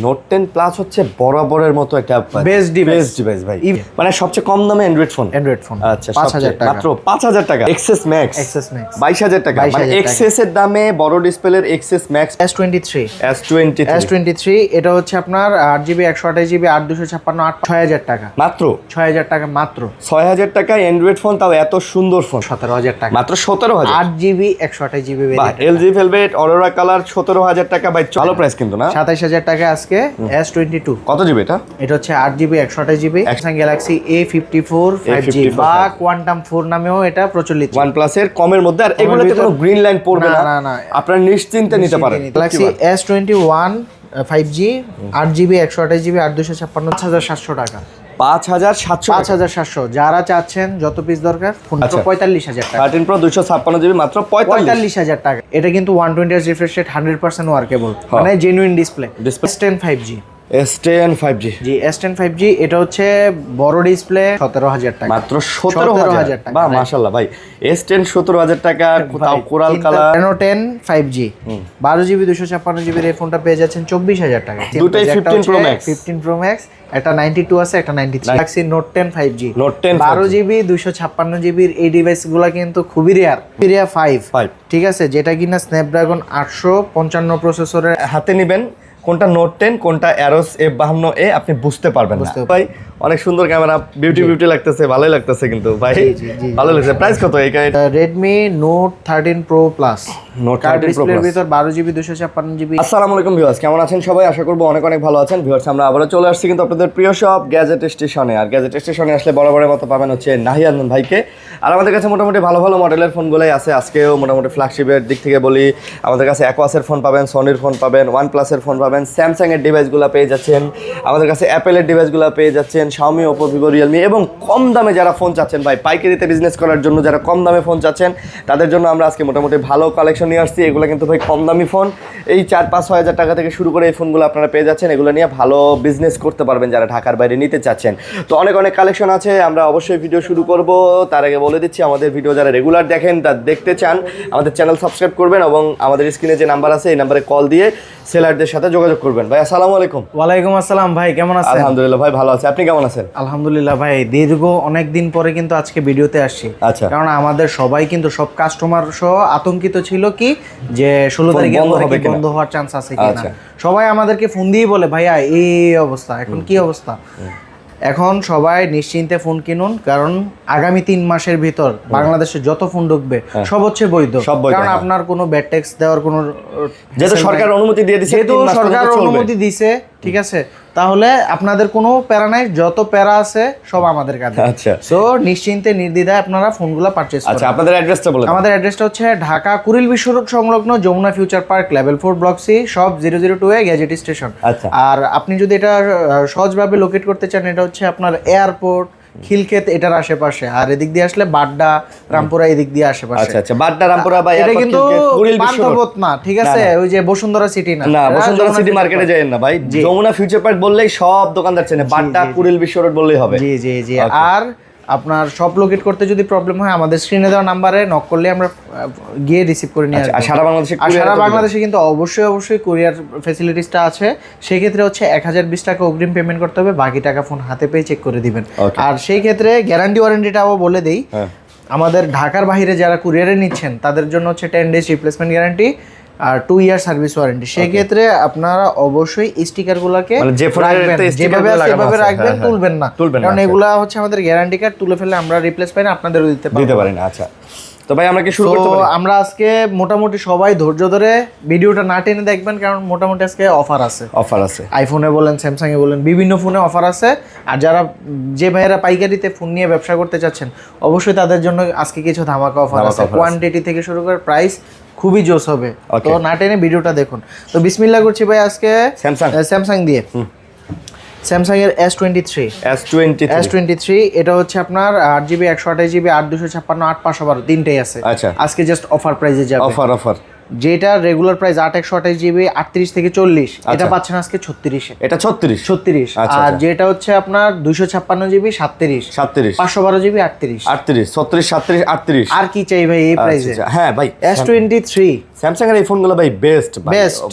Note 10 plus হচ্ছে বরাবরের মতো একটা বেস্ট ডিভাইস ভাই, মানে সবচেয়ে কম দামে অ্যান্ড্রয়েড ফোন। আচ্ছা 5000 টাকা, মাত্র 5000 টাকা। এক্সএস ম্যাক্স 22000 টাকা, মানে এক্সএস এর দামে বড় ডিসপ্লের এক্সএস ম্যাক্স S23 এটা হচ্ছে আপনার 8GB 128GB 8256 6000 টাকা, মাত্র 6000 টাকা, মাত্র 6000 টাকা অ্যান্ড্রয়েড ফোন, তাও এত সুন্দর ফোন 17000 টাকা, মাত্র 17000। 8GB 128GB LG Velvet Arora colour 17000 টাকা ভাই, ভালো প্রাইস কিন্তু না? 27000 টাকা আজকে। S22 কত জিবি এটা? এটা হচ্ছে 8GB 128GB Samsung Galaxy A54 5G বা Quantum 4 নামেও এটা প্রচলিত। OnePlus এর কমের মধ্যে, আর এগুলোতে কোনো গ্রিন লাইন পড়বে না, আপনারা নিশ্চিন্তে নিতে পারেন। Galaxy S21 5G 8GB 128GB 8256 5700 টাকা, 5700। যারা চাচ্ছেন যত পিস দরকার ফোন 45000 টাকা। 13 Pro 256GB মাত্র 45000 টাকা। এটা কিন্তু 120Hz রিফ্রেশ রেট, 100% ওয়ার্কেবল, মানে genuine display. S10 5G S10 5G জি, S10 5G এটা হচ্ছে বড় ডিসপ্লে 17000 টাকা, মাত্র 17000 টাকা। বাহ মাশাআল্লাহ ভাই, S10 17000 টাকা, তাও coral colour. Reno 10 5G 12GB 256GB এর ফোনটা পেয়ে যাচ্ছেন 24000 টাকা। দুটোই 15 Pro Max, একটা 92 আছে, একটা 93। Galaxy Note 10 5G 12GB 256GB এর এই ডিভাইসগুলো কিন্তু খুবই রেয়ার। Xperia 5 ঠিক আছে, যেটা কিনা Snapdragon 855 প্রসেসরের। হাতে নেবেন কোনটা নোট 10 কোনটা অ্যারোস F52a আপনি বুঝতে পারবেন না ভাই। অনেক সুন্দর ক্যামেরা, বিউটি লাগতেছে, ভালোই লাগতেছে কিন্তু ভাই, ভালো লাগছে। প্রাইস কত এই? Redmi Note 13 Pro Plus Note 13 Pro Plus ভিতর 12GB 256GB। আসসালামু আলাইকুম ভিউয়ার্স, কেমন আছেন সবাই? আশা করব অনেক ভালো আছেন। ভিউয়ার্স, আমরা আবারো চলে আসছি কিন্তু আপনাদের প্রিয় শপ গ্যাজেট স্টেশনে। আর গ্যাজেট স্টেশনে আসলে বরাবরের মতো পাবেন হচ্ছে নাহিয়ান ভাইকে। আর আমাদের কাছে মোটামুটি ভালো মডেলের ফোনগুলোই আছে। আজকেও মোটামুটি ফ্ল্যাগশিপের দিক থেকে বলি, আমাদের কাছে অ্যাকোয়াসের ফোন পাবেন, সনির ফোন পাবেন, OnePlus এর ফোন পাবেন, স্যামসাং এর ডিভাইসগুলো পেয়ে যাচ্ছেন, আমাদের কাছে অ্যাপেলের ডিভাইসগুলো পেয়ে যাচ্ছেন, Xiaomi, Oppo, Vivo, Realme, এবং কম দামে যারা ফোন চাচ্ছেন ভাই, পাইকারিতে বিজনেস করার জন্য যারা কম দামে ফোন চাচ্ছেন, তাদের জন্য আমরা আজকে মোটামুটি ভালো কালেকশন নিয়ে আসছি। এগুলো কিন্তু ভাই কম দামি ফোন, এই 4-5-6000 টাকা থেকে শুরু করে এই ফোনগুলো আপনারা পেয়ে যাচ্ছেন। এগুলো নিয়ে ভালো বিজনেস করতে পারবেন যারা ঢাকার বাইরে নিতে চাচ্ছেন। তো অনেক কালেকশন আছে, আমরা অবশ্যই ভিডিও শুরু করব। তার আগে বলে দিচ্ছি, আমাদের ভিডিও যারা রেগুলার দেখেন, তা দেখতে চান, আমাদের চ্যানেল সাবস্ক্রাইব করবেন এবং আমাদের স্ক্রিনে যে নাম্বার আছে এই নাম্বারে কল দিয়ে সেলারদের সাথে যোগাযোগ করবেন। ভাই আসসালামু আলাইকুম। ওয়ালাইকুম আসসালাম ভাই, কেমন আছেন? আলহামদুলিল্লাহ ভাই, ভালো আছি, আপনি কেমন আছেন? আলহামদুলিল্লাহ ভাই, দীর্ঘ অনেক দিন পরে কিন্তু আজকে ভিডিওতে আসছি। আচ্ছা, কারণ আমাদের সবাই কিন্তু সব কাস্টমার সহ আতঙ্কিত ছিল কি যে 16 তারিখে বন্ধ হওয়ার চান্স আছে কিনা। সবাই আমাদেরকে ফোন দিয়ে বলে ভাইয়া এই অবস্থা, এখন কি অবস্থা। এখন সবাই নিশ্চিন্তে ফোন কিনুন, কারণ আগামী 3 মাসের ভিতর বাংলাদেশে যত ফোন ঢুকবে সব হচ্ছে বৈধ। কারণ আপনার কোনো ব্যাড ট্যাক্স দেওয়ার কোনো, যেহেতু সরকার অনুমতি দিয়ে দিয়েছে, যেহেতু সরকার অনুমতি দিয়েছে, ঠিক আছে, তাহলে আপনাদের কোনো প্যারা নাই, যত প্যারা আছে সব আমাদের কাছে। আচ্ছা, সো নিশ্চিন্তে নির্দ্বিধায় আপনারা ফোনগুলো পারচেজ করুন। আচ্ছা, আপনাদের অ্যাড্রেসটা বলুন। আমাদের অ্যাড্রেসটা হচ্ছে ঢাকা কুড়িল বিশ্ব রোড সংলগ্ন Jamuna future park level 4 block C shop 002 এ গ্যাজেট স্টেশন। আচ্ছা, আর আপনি যদি এটা সহজভাবে লোকেট করতে চান, এটা হচ্ছে আপনার এয়ারপোর্ট খিলক্ষেত এটার আশেপাশে, আর এদিক দিয়ে আসলে বাড্ডা রামপুরা এদিক দিয়ে আশেপাশে। আচ্ছা, বাড্ডা রামপুরা বা এটা কিন্তু পান্থপথ না, ঠিক আছে, ওই যে বসুন্ধরা সিটি না, বসুন্ধরা সিটি মার্কেটে যাবেন না ভাই, যমুনা ফিউচার পার্ক বললেই সব দোকানদার চেনে, বাড্ডা কুড়িল বিশ্ব রোড বললেই হবে। জি। আর আপনার সব লোকেট করতে যদি প্রবলেম হয়, আমাদের স্ক্রিনে দেওয়া নাম্বারে নক করলে আমরা গিয়ে রিসিভ করে নিয়ে আসবো। সারা বাংলাদেশে কিন্তু অবশ্যই কুরিয়ার ফ্যাসিলিটিসটা আছে। সেক্ষেত্রে হচ্ছে 1020 টাকা অগ্রিম পেমেন্ট করতে হবে, বাকি টাকা ফোন হাতে পেয়ে চেক করে দিবেন। আর সেই ক্ষেত্রে গ্যারান্টি ওয়ারেন্টিটাও বলে দেই, আমাদের ঢাকার বাইরে যারা কুরিয়ারে নিচ্ছেন তাদের জন্য হচ্ছে 10 ডেজ রিপ্লেসমেন্ট গ্যারান্টি আর 2 ইয়ার সার্ভিস ওয়ারেন্টি। সেই ক্ষেত্রে আপনারা অবশ্যই স্টিকারগুলোকে যেভাবে রাখবেন, তুলবেন না, কারণ এগুলা হচ্ছে আমাদের গ্যারান্টি কার্ড, তুলে ফেললে আমরা রিপ্লেস পাই না, আপনাদেরও দিতে পারি না। আচ্ছা, তো ভাই আমরা কি শুরু করতে পারি? আমরা আজকে মোটামুটি সবাই ধৈর্য ধরে ভিডিওটা না টেনে দেখবেন, কারণ মোটামুটি আজকে অফার আছে। আইফোনে বলেন, স্যামসাং এ বলেন, বিভিন্ন ফোনে অফার আছে। আর যারা যে ভাইয়েরা পাইকারিতে ফোন নিয়ে ব্যবসা করতে চাচ্ছেন, অবশ্যই তাদের জন্য আজকে কিছু ধামাকা অফার আছে। কোয়ান্টিটি থেকে শুরু করে প্রাইস খুবই জোস হবে, তো না টেনে ভিডিওটা দেখুন। তো বিসমিল্লাহ করছি ভাই, আজকে স্যামসাং দিয়ে স্যামসাং এর S23 এটা হচ্ছে আপনার 8GB 128GB 8256 8512 তিনটেই আছে। আজকে জাস্ট অফার প্রাইসে যাবে। অফার যেটা রেগুলার প্রাইস 8/128GB 38 থেকে 40, এটা পাচ্ছেন আজকে 36 এ। এটা 36। আর যেটা হচ্ছে আপনার 256GB 37 512GB 38 36 37 37 38। আর কি চাই ভাই এই প্রাইসে? হ্যাঁ ভাই, S23 স্যামসাং এর এই ফোনগুলো ভাই বেস্ট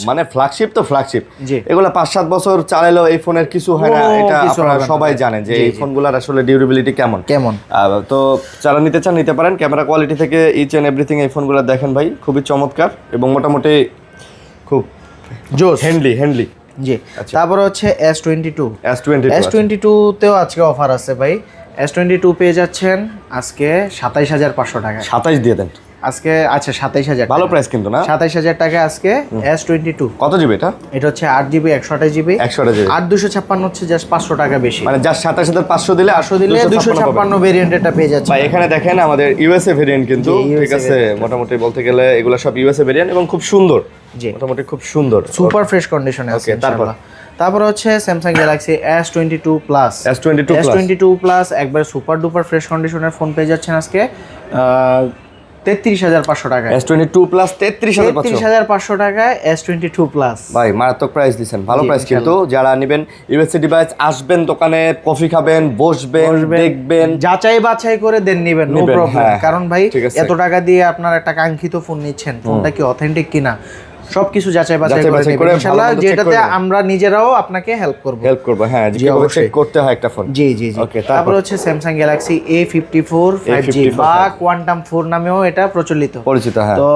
মানে ফ্ল্যাগশিপ তো ফ্ল্যাগশিপ, এগুলো 5-7 বছর চালালেও এই ফোনের কিছু হয় না, এটা আপনারা সবাই জানেন যে এই ফোনগুলোর আসলে ডিউরেবিলিটি কেমন। তো যারা নিতে চান নিতে পারেন। ক্যামেরা কোয়ালিটি থেকে ইচ এন্ড এভরিথিং এই ফোনগুলো দেখেন ভাই, খুবই চমৎকার এবং মোটামুটি খুব জোস, হ্যান্ডলি। জি, তারপর হচ্ছে S22 তেও আজকে অফার আছে ভাই। S22 পেয়ে যাচ্ছেন আজকে 27,500 টাকা। 27 দিয়ে দেন আজকে। আচ্ছা 27,000, ভালো প্রাইস কিন্তু না? 27,000 টাকা আজকে S22। কত জিবি এটা? এটা হচ্ছে 8GB 128GB। 8256 হচ্ছে জাস্ট 500 টাকা বেশি, মানে জাস্ট 27,500 দিলে 256 ভেরিয়েন্টটা পেয়ে যাচ্ছে ভাই। এখানে দেখেন আমাদের ইউএসএ ভেরিয়েন্ট কিন্তু, ঠিক আছে, মোটামুটি বলতে গেলে এগুলো সব ইউএসএ ভেরিয়েন্ট এবং খুব সুন্দর, মোটামুটি খুব সুন্দর, সুপার ফ্রেশ কন্ডিশনে আছে। তারপর হচ্ছে স্যামসাং গ্যালাক্সি S22 প্লাস একবার সুপার ডুপার ফ্রেশ কন্ডিশনের ফোন পেয়ে যাচ্ছেন আজকে 33,500 টাকা। S22 প্লাস 33,500 টাকায় S22 প্লাস। ভাই মারাত্মক প্রাইস দিচ্ছেন, ভালো প্রাইস কিন্তু। যারা নেবেন ইউএসএ ডিভাইস, আসবেন দোকানে, কফি খাবেন, বসবেন, দেখবেন, যাচাই বাছাই করে দেন নিবেন, নো প্রবলেম। কারণ ভাই এত টাকা দিয়ে আপনার একটা কাঙ্ক্ষিত ফোন নিচ্ছেন, ফোনটা কি অথেন্টিক কিনা সবকিছু যাচাই বাছাই করে ইনশাআল্লাহ, যেটাতে আমরা নিজেরাও আপনাকে হেল্প করব। হ্যাঁ, যেভাবে চেক করতে হয় একটা ফোন। জি। ওকে, তারপর হচ্ছে স্যামসাং গ্যালাক্সি A54 5G বা কোয়ান্টাম 4 নামেও এটা পরিচিত। হ্যাঁ, তো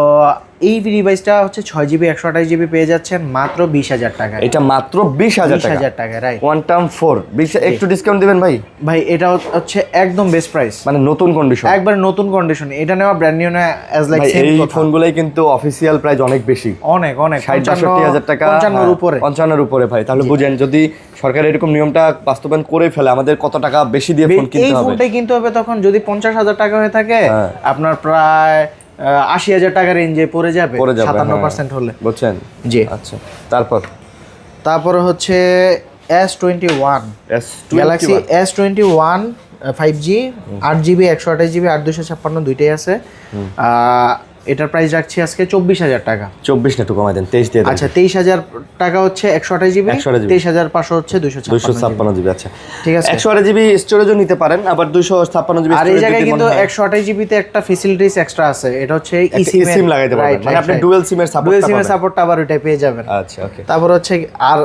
এই ডিভাইসটা হচ্ছে 6GB 128GB পেয়ে যাচ্ছেন মাত্র 20,000 টাকা। এটা মাত্র 20,000 টাকা, রাইট। কোয়ান্টাম 4 একটু ডিসকাউন্ট দিবেন ভাই? ভাই এটা হচ্ছে একদম বেস্ট প্রাইস, মানে নতুন কন্ডিশন, একবার নতুন কন্ডিশন। এটা নেওয়া ব্র্যান্ড নিউ না, অ্যাজ লাইক সেম। এই ফোনগুলাই কিন্তু অফিশিয়াল প্রাইস অনেক বেশি, অনেক 60-65,000 টাকা, 55 উপরে ভাই। তাহলে বুঝেন যদি সরকার এরকম নিয়মটা বাস্তবায়ন করে ফেলে, আমাদের কত টাকা বেশি দিয়ে ফোন কিনতে হবে। এই ফোনটাই কিনতে হবে তখন যদি 50,000 টাকা হয়ে থাকে, আপনার প্রায় 80,000 টাকা রেঞ্জে পড়ে যাবে 57% হলে, বুঝছেন? জি। আচ্ছা, তারপর হচ্ছে S21 Galaxy S21 5G 8GB 128GB 8256 দুইটাই আছে। এটার প্রাইস রাখছি আজকে 24,000 টাকা। 24 না, একটু কমাই দেন, 23 দিয়ে দেন। আচ্ছা 23,000 টাকা হচ্ছে 128GB, 23,500 হচ্ছে 256GB। আচ্ছা ঠিক আছে, 128GB স্টোরেজও নিতে পারেন, আবার 256GB। আর এই জায়গায় কিন্তু 128GB তে একটা ফ্যাসিলিটিস এক্সট্রা আছে, এটা হচ্ছে eSIM লাগাইতে পারবেন, মানে আপনি ডুয়াল সিমের সাপোর্টটা আবার ওইটা পেয়ে যাবেন। আচ্ছা, ওকে। তারপর হচ্ছে আর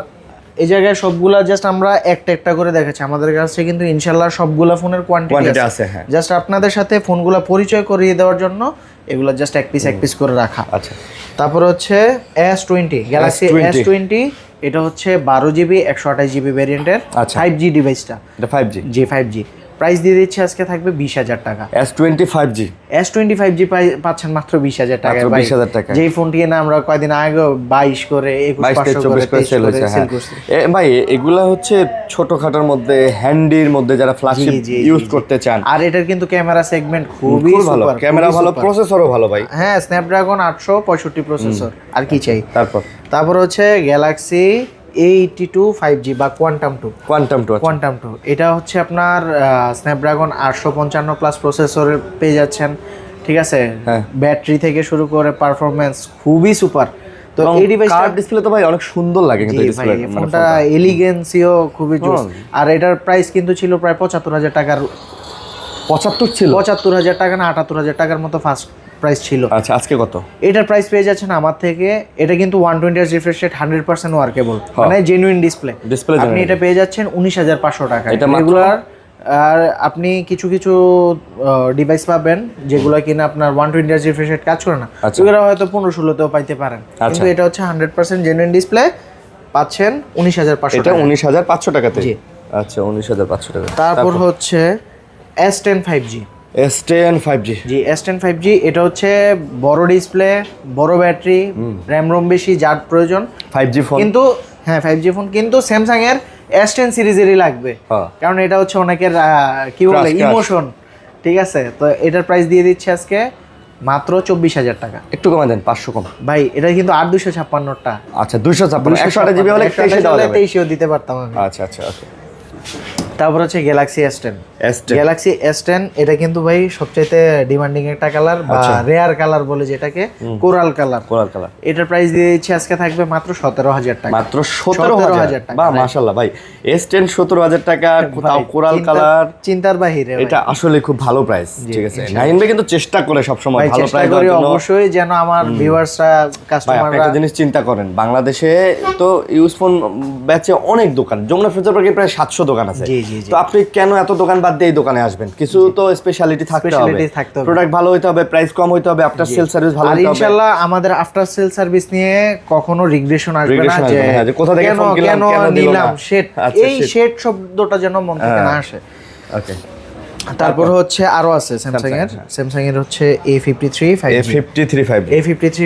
এই জায়গায় সবগুলা জাস্ট আমরা একটা করে দেখাচ্ছি, আমাদের কাছে কিন্তু ইনশাআল্লাহ সবগুলা ফোনের কোয়ান্টিটি আছে। হ্যাঁ, জাস্ট আপনাদের সাথে ফোনগুলা পরিচয় করিয়ে দেওয়ার জন্য এগুলা জাস্ট এক পিস করে রাখা। আচ্ছা, তারপর হচ্ছে S20 গ্যালাক্সি S20, এটা হচ্ছে 12GB 128GB ভেরিয়েন্টের 5G ডিভাইসটা। এটা 5G প্রাইস দিয়ে দিচ্ছে আজকে থাকবে 20,000 টাকা। S25G পাচ্ছেন মাত্র 20,000 টাকায়। 20,000 টাকা যেই ফোনটি না আমরা কয়দিন আগে 22 করে 21,500 করে সেল করছি ভাই। এগুলা হচ্ছে ছোটখাটোর মধ্যে, হ্যান্ডির মধ্যে যারা ফ্ল্যাগশিপ ইউজ করতে চান। আর এটার কিন্তু ক্যামেরা সেগমেন্ট খুবই ভালো, ক্যামেরা ভালো, প্রসেসরও ভালো ভাই। হ্যাঁ, স্ন্যাপড্রাগন 865 প্রসেসর, আর কি চাই। তারপর হচ্ছে গ্যালাক্সি A82 5G বা কোয়ান্টাম 2 এটা হচ্ছে আপনার স্ন্যাপড্রাগন 855 প্লাস প্রসেসরের পেয়ে যাচ্ছেন, ঠিক আছে। ব্যাটারি থেকে শুরু করে পারফরম্যান্স খুবই সুপার। তো এই ডিভাইসটা ডিসপ্লে তো ভাই অনেক সুন্দর লাগে কিন্তু এই ডিসপ্লে, ফোনটা এলিগেন্সিও খুবই জোস। আর এটার প্রাইস কিন্তু ছিল প্রায় 75,000 টাকার। 75,000 টাকা না 78,000 টাকার মতো ফার্স্ট প্রাইস ছিল। আচ্ছা, আজকে কত? এটার প্রাইস পেয়ে যাচ্ছেন আমার থেকে। এটা কিন্তু 120Hz রিফ্রেশ রেট, 100% ওয়ার্কেবল, মানে জেনুইন ডিসপ্লে। আপনি এটা পেয়ে যাচ্ছেন 19,500 টাকা রেগুলার। আর আপনি কিছু ডিভাইস পাবেন যেগুলো কিনা আপনার 120Hz রিফ্রেশ রেট কাজ করে না, ওগুলো হয়তো 15-16তেও পাইতে পারেন, কিন্তু এটা হচ্ছে 100% জেনুইন ডিসপ্লে, পাচ্ছেন 19,500 এটা 19,500 টাকাতে। আচ্ছা, 19,500 টাকা। তারপর হচ্ছে S10 5G জি, S10 5G এটা হচ্ছে বড় ডিসপ্লে, বড় ব্যাটারি, র্যাম রোম বেশি, যার প্রয়োজন 5G ফোন। কিন্তু হ্যাঁ, 5G ফোন কিন্তু স্যামসাং এর S10 সিরিজেরই লাগবে, কারণ এটা হচ্ছে অনেকের কি বলে ইমোশন, ঠিক আছে। তো এটার প্রাইস দিয়ে দিচ্ছে আজকে মাত্র 24,000 টাকা। একটু কমে দেন, 500 কম ভাই। এটা কিন্তু 8256টা। আচ্ছা, 256 128GB হলে 23 দিতে পারতাম আমি। আচ্ছা, ওকে। তারপর হচ্ছে গ্যালাক্সি S10। গ্যালাক্সি S10 এটা কিন্তু ভাই সবচেয়ে ডিমান্ডিং একটা কালার বা রেয়ার কালার বলে যেটাকে, কোরাল কালার। এটার প্রাইস দিয়ে দিচ্ছি আজকে থাকবে মাত্র 17,000 টাকা। মাত্র 17,000 টাকা। বাহ মাশাআল্লাহ ভাই, S10 17,000 টাকা, তাও কোরাল কালার, চিন্তার বাহিরে। এটা আসলে খুব ভালো প্রাইস। ঠিক আছে, নাহিন ভাই কিন্তু চেষ্টা করে সব সময় ভালো প্রাইস দেওয়ার জন্য। অবশ্যই যেন আমার ভিউয়ার্সরা, কাস্টমাররা একটা জিনিস চিন্তা করেন, বাংলাদেশে তো ইউজ ফোন বেচে অনেক দোকান, যমুনা ফিউচার পার্কে প্রায় 700 দোকান আছে। তো আপনি কেন এত দোকান বাদ দিয়ে এই দোকানে আসবেন? কিছু তো স্পেশালিটি থাকতে হবে, প্রোডাক্ট ভালো হইতে হবে, প্রাইস কম হইতে হবে, আফটার সেল সার্ভিস ভালো হইতে হবে। আর ইনশাআল্লাহ আমাদের আফটার সেল সার্ভিস নিয়ে কখনো রিগ্রেশন আসবে না যে কোথা থেকে ফোন কিনলাম, কেন নিলাম, এই শেড শব্দটা যেন মন থেকে না আসে। ওকে, তারপর হচ্ছে আরো আছে স্যামসাং এর হচ্ছে A53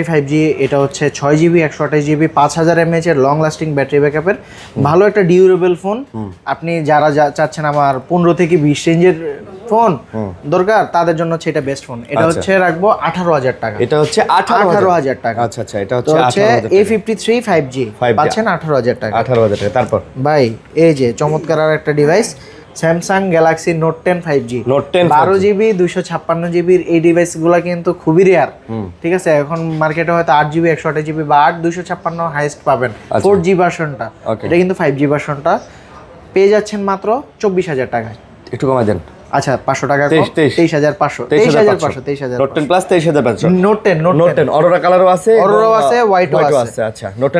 5G। এটা হচ্ছে 6GB 128GB 5000 mAh এর লং লাস্টিং ব্যাটারি ব্যাকআপের ভালো একটা ডিউরেবল ফোন। আপনি যারা চাচ্ছেন আমার 15 থেকে 20 রেঞ্জের ফোন দরকার, তাদের জন্য হচ্ছে এটা বেস্ট ফোন। এটা হচ্ছে রাখবো 18,000 টাকা। এটা হচ্ছে 18,000 টাকা। আচ্ছা, এটা হচ্ছে A53 5G পাচ্ছেন 18,000 টাকা। 18,000 টাকা। তারপর ভাই এই যে চমৎকার আর একটা device, Samsung Galaxy note 10 5G 12GB 256GB এই ডিভাইসগুলো কিন্তু খুবই রেয়ার। ঠিক আছে, এখন মার্কেটে হয়তো 8GB 128GB বা 256 হাইয়েস্ট পাবেন 4G ভার্সনটা। এটা কিন্তু 5G ভার্সনটা পেয়ে যাচ্ছেন মাত্র 24,000 টাকায়। একটু কমাই দেন। আচ্ছা 500 টাকা, 23,500। Note 10 plus 23,500। নোট 10 অরোরা কালারও আছে, হোয়াইটও আছে। আচ্ছা, নোট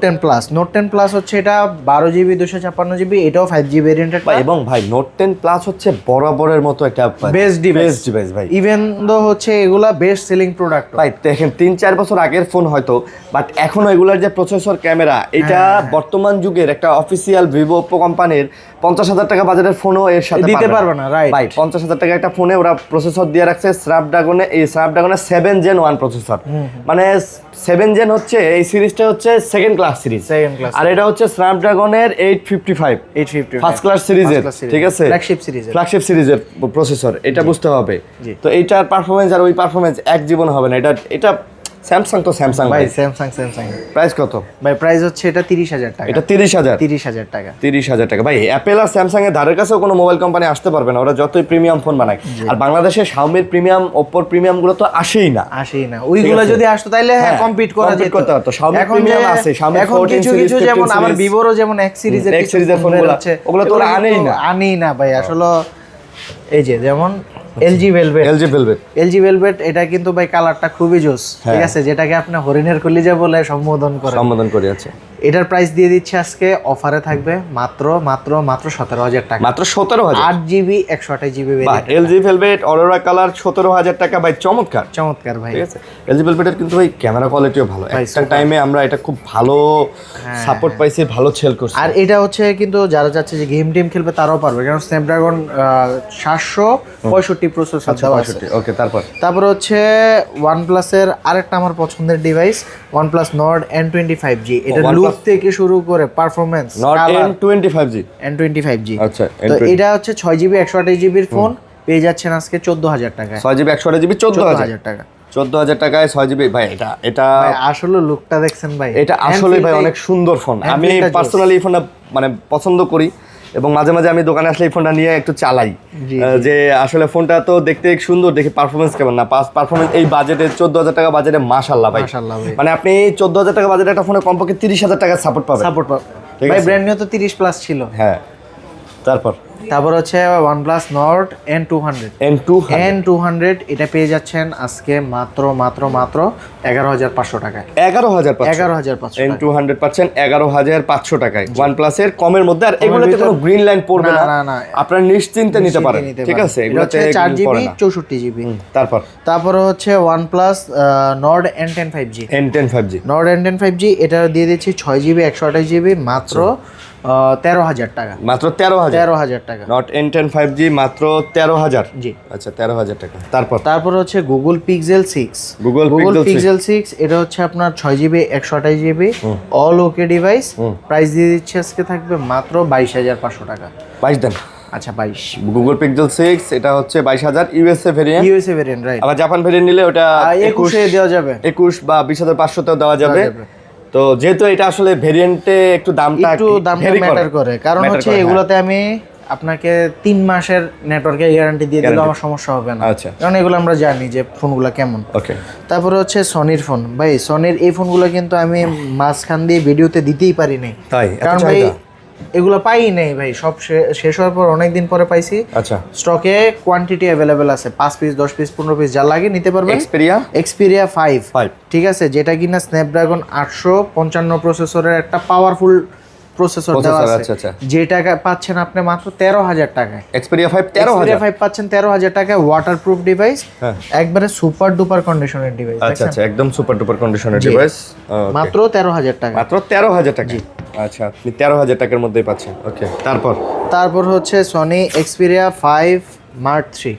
10 প্লাস। নোট 10 প্লাস হচ্ছে এটা 12GB 256GB, এটাও 5G ভেরিয়েন্টের। এবং ভাই নোট 10 প্লাস হচ্ছে বরাবরের মতো একটা বেস্ট ডিভাইস ভাই, ইভেন দো হচ্ছে এগুলা বেস্ট সেলিং প্রোডাক্ট ভাই। দেখেন 3-4 বছর আগের ফোন হয়তো, বাট এখনো এগুলার যে প্রসেসর, ক্যামেরা, এটা বর্তমান যুগের একটা অফিসিয়াল ভিভো ওপো কোম্পানির 50,000 টাকা বাজারের ফোনও এর সাথে দিতে পারবে না। ভাই 50,000 টাকা একটা ফোনে ওরা প্রসেসর দিয়ে রাখছে স্ন্যাপড্রাগনে, এই স্ন্যাপড্রাগনের 7 Gen 1 প্রসেসর। মানে 7 Gen হচ্ছে এই সিরিজটা হচ্ছে সেকেন্ড ক্লাস সিরিজ, আর এটা হচ্ছে স্ন্যাপড্রাগনের 855 ফার্স্ট ক্লাস সিরিজের। ঠিক আছে, ফ্ল্যাগশিপ সিরিজের প্রসেসর, এটা বুঝতে হবে। তো এইটার পারফরম্যান্স আর ওই পারফরম্যান্স এক জীবন হবে না। এটা স্যামসাং তো স্যামসাং ভাই। স্যামসাং প্রাইস কত ভাই? প্রাইস হচ্ছে এটা 30,000 টাকা। এটা 30,000 টাকা। 30,000 টাকা। ভাই অ্যাপেল আর স্যামসাং এর ধারের কাছেও কোনো মোবাইল কোম্পানি আসতে পারবে না, ওরা যতই প্রিমিয়াম ফোন বানায়। আর বাংলাদেশে শাওমির প্রিমিয়াম, ওপ্পোর প্রিমিয়াম গুলো তো আসেই না। ওইগুলো যদি আসতো তাইলে হ্যাঁ কম্পিট করা যেত। শাওমি প্রিমিয়াম আছে, শাওমি 14 সিরিজ, যেমন আমার ভিভোরও যেমন X সিরিজের ফোনগুলো আছে, ওগুলো তো আনেই না ভাই। আসলে এই যে যেমন LG ভেলভেট এটা কিন্তু ভাই কালারটা খুবই জোস। ঠিক আছে, যেটাকে আপনি হরিণের কলিজা বলে সম্বোধন করে আছে। এটার প্রাইস দিয়ে দিচ্ছে আজকে অফারে থাকবে মাত্র 17,000 টাকা। মাত্র 17,000, 8GB 128GB variant LG velvet aurora colour 17,000 টাকা। ভাই চমৎকার ভাই। ঠিক আছে, LG ভেলভেটের কিন্তু ভাই ক্যামেরা কোয়ালিটিও ভালো। একটা টাইমে আমরা এটা খুব ভালো সাপোর্ট পাইছি, ভালো সেল করছে। আর এটা হচ্ছে কিন্তু যারা যাচ্ছে যে গেম খেলবে তারাও পারবে, কারণ স্ন্যাপড্রাগন 765 প্রসেসর দেওয়া আছে। ওকে, তারপর হচ্ছে OnePlus এর আরেকটা আমার পছন্দের ডিভাইস, OnePlus Nord N25G। এটা লুক থেকে শুরু করে পারফরম্যান্স, Nord N25G। আচ্ছা, তো এটা হচ্ছে 6GB 128GB এর ফোন, পেয়ে যাচ্ছেন আজকে 14,000 টাকায়। 6GB 128GB 14,000 টাকা। 14,000 টাকায় 6GB। ভাই এটা আসলে লুকটা দেখছেন ভাই, এটা আসলে ভাই অনেক সুন্দর ফোন। আমি পার্সোনালি এই ফোনটা মানে পছন্দ করি এবং মাঝে মাঝে আমি দোকানে আসলে এই ফোনটা নিয়ে একটু চালাই, যে আসলে ফোনটা তো দেখতে সুন্দর, দেখি পারফরমেন্স কেমন না। পারফরমেন্স এই বাজেটে 14,000 টাকা বাজেটে মাশাআল্লাহ ভাই। মানে আপনি 14,000 টাকা বাজেটে একটা ফোনে কমপক্ষে 30,000 টাকা সাপোর্ট পাবেন। ভাই ব্র্যান্ড নিউ তো 30 প্লাস ছিল। হ্যাঁ, তারপর হচ্ছে OnePlus Nord N200 এটা পেয়ে যাচ্ছেন আজকে মাত্র 11,500 টাকায়। 11,500 N200 পাচ্ছেন 11,500 টাকায় OnePlus এর কমের মধ্যে। আর এগুলোতে কোনো গ্রিন লাইন পড়বে না, আপনারা নিশ্চিন্তে নিতে পারেন। ঠিক আছে, এগুলোতে 4GB 64GB। তারপর হচ্ছে OnePlus Nord N10 5G। Nord N10 5G এটা দিয়ে দিচ্ছি 6GB 128GB মাত্র 13,000 টাকা। মাত্র 13,000 টাকা। Nord N10 5G মাত্র 13,000। জি, আচ্ছা 13,000 টাকা। তারপর হচ্ছে Google Pixel 6 এটা হচ্ছে আপনার 6GB 128GB all okay device. Price দিয়ে দিচ্ছে আজকে থাকবে মাত্র 22,500 টাকা। 22 দেন। আচ্ছা 22। Google Pixel 6 এটা হচ্ছে 22,000 ইউএসএ ভেরিয়েন্ট, রাইট। আবার জাপান ভেরিয়েন্ট নিলে ওটা 21 এ দেওয়া যাবে, 21 বা 20,500 তেও দেওয়া যাবে। তো যেহেতু এটা আসলে ভেরিয়েন্টে একটু দামটা ম্যাটার করে, কারণ হচ্ছে এগুলোতে আমি আপনাকে 3 মাসের নেটওয়ার্কের গ্যারান্টি দিয়ে দিলে আমার সমস্যা হবে না। আচ্ছা, কারণ এগুলো আমরা জানি যে ফোনগুলো কেমন। ওকে। তারপরে হচ্ছে সনির ফোন। ভাই সনির এই ফোনগুলো কিন্তু আমি মাঝখান দিয়ে ভিডিওতে দিতেই পারি নাই, তাই কারণ ভাই এগুলো পাই নাই ভাই, সব শেষ হওয়ার পর অনেক দিন পরে পাইছি। আচ্ছা, স্টকে কোয়ান্টিটি অ্যাভেলেবেল আছে, 5 পিস 10 পিস 15 পিস যা লাগে নিতে পারবেন। এক্সপেরিয়া 5, ঠিক আছে, যেটা কিনা স্ন্যাপড্রাগন 855 প্রসেসরের একটা পাওয়ারফুল প্রসেসর দেওয়া আছে। আচ্ছা, আচ্ছা। যে টাকা পাচ্ছেন আপনি মাত্র 13,000 টাকায়। এক্সপেরিয়া 5 পাচ্ছেন 13,000 টাকায়, ওয়াটারপ্রুফ ডিভাইস, একবারে সুপার ডুপার কন্ডিশনের ডিভাইস। আচ্ছা আচ্ছা, একদম সুপার ডুপার কন্ডিশনের ডিভাইস, মাত্র 13,000 টাকা। মাত্র 13,000 টাকা। আচ্ছা, আপনি 13,000 টাকার মধ্যেই পাচ্ছেন। ওকে, তারপর হচ্ছে Sony Xperia 5 mark 3।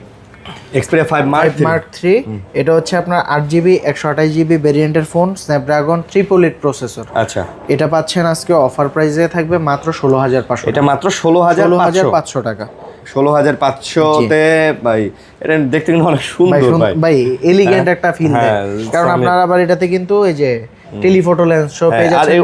Xperia 5 mark 3, এটা হচ্ছে আপনার 8GB 128GB ভেরিয়েন্টের ফোন, স্ন্যাপড্রাগন 888 প্রসেসর। আচ্ছা, এটা পাচ্ছেন আজকে অফার প্রাইসে থাকবে মাত্র 16,500। এটা মাত্র 16,500 টাকা। 16,500 তে ভাই এটা দেখতে কিন্তু অনেক সুন্দর ভাই, এলিগেন্ট একটা ফিল দেয়। কারণ আপনারা আবার এটাতে কিন্তু এই যে টেলিফটো লেন্স সব পেয়ে যাচ্ছেন।